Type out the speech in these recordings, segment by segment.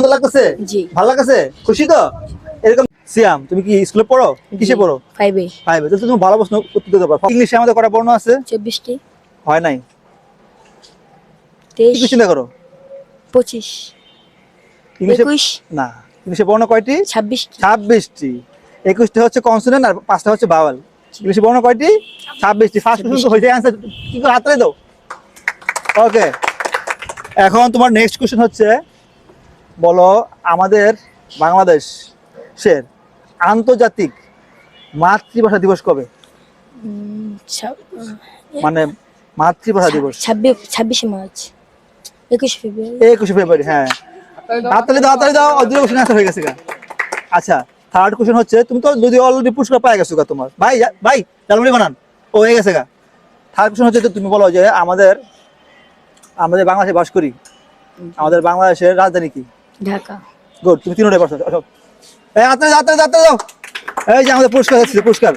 ভালো লাগতেছে? জি। ভালো লাগতেছে? খুশি তো? এরকম সিয়াম, তুমি কি স্কুলে পড়ো? কিসে পড়ো? 5 এ 5 তো তুমি ভালো প্রশ্ন উত্তর দিতে পারো। ইংলিশে আমাদের কয়টা বর্ণ আছে? 24 টি হয় নাই। একটু 23 চিন্তা করো। 25 ইংলিশে 21 না, ইংলিশে বর্ণ কয়টি? 26 টি 26টি। 21টি হচ্ছে কনসোনেন্ট আর 5টা হচ্ছে ভাওয়েল। ইংলিশে বর্ণ কয়টি? 26টি। ফার্স্ট কোশ্চেন তো হয়ে যায় आंसर। কি করে হাতরে দাও? ওকে। এখন তোমার নেক্সট কোশ্চেন হচ্ছে, বলো আমাদের বাংলাদেশের আন্তর্জাতিক মাতৃভাষা দিবস কবে? মানে মাতৃভাষা দিবস 26 মার্চ 21 ফেব্রুয়ারি 21 ফেব্রুয়ারি। হ্যাঁ, হাততালি দাও, হাততালি দাও। দুটো কোশ্চেন আনসার হয়ে গেছে গা। আচ্ছা, থার্ড কোশ্চেন হচ্ছে, তুমি তো যদি অলরেডি পুরস্কার পেয়ে গেছো গা তোমার। ভাই ভাই ডালমুড়ি বানান। ও হয়ে গেছে গা। থার্ড কোশ্চেন হচ্ছে যে তুমি বলো যে আমাদের আমাদের বাংলাদেশে বাস করি, আমাদের বাংলাদেশের রাজধানী কি? ঢাকা। গুড, তুমি তিনটাই পারছো। এই হাততালি দাও, হাততালি দাও, হাততালি দাও। এই যে আমাদের পুরস্কার হচ্ছে, পুরস্কার।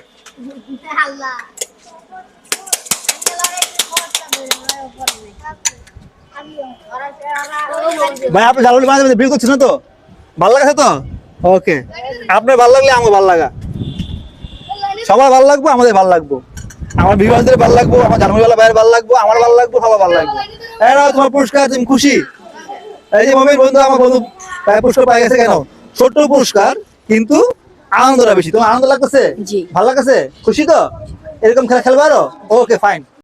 ভাই আপনি ডালমুড়ি বানাতে বিল করছেন না তো? ভালো লাগছে তো? ওকে, আপনার ভালো লাগলে আমার ভালো লাগা। সবার ভালো লাগবে, আমাদের ভালো লাগবে। আমার বিবাহীদের ভালো লাগবে, আমার জানুয়ারিওয়ালা ভাইয়ের ভালো লাগবে, আমার ভালো লাগবে, সবার ভালো লাগবে। এই নাও তোমার পুরস্কার, তুমি খুশি? এই যে মমির বন্ধু, আমার বন্ধু পুরস্কার পেয়ে গেছে। কেন? ছোট্ট পুরস্কার, কিন্তু আনন্দটা বেশি। তোমার আনন্দ লাগতেছে? জি। ভালো লাগতেছে? খুশি তো? এরকম খেলা খেলবে আরো? Okay fine.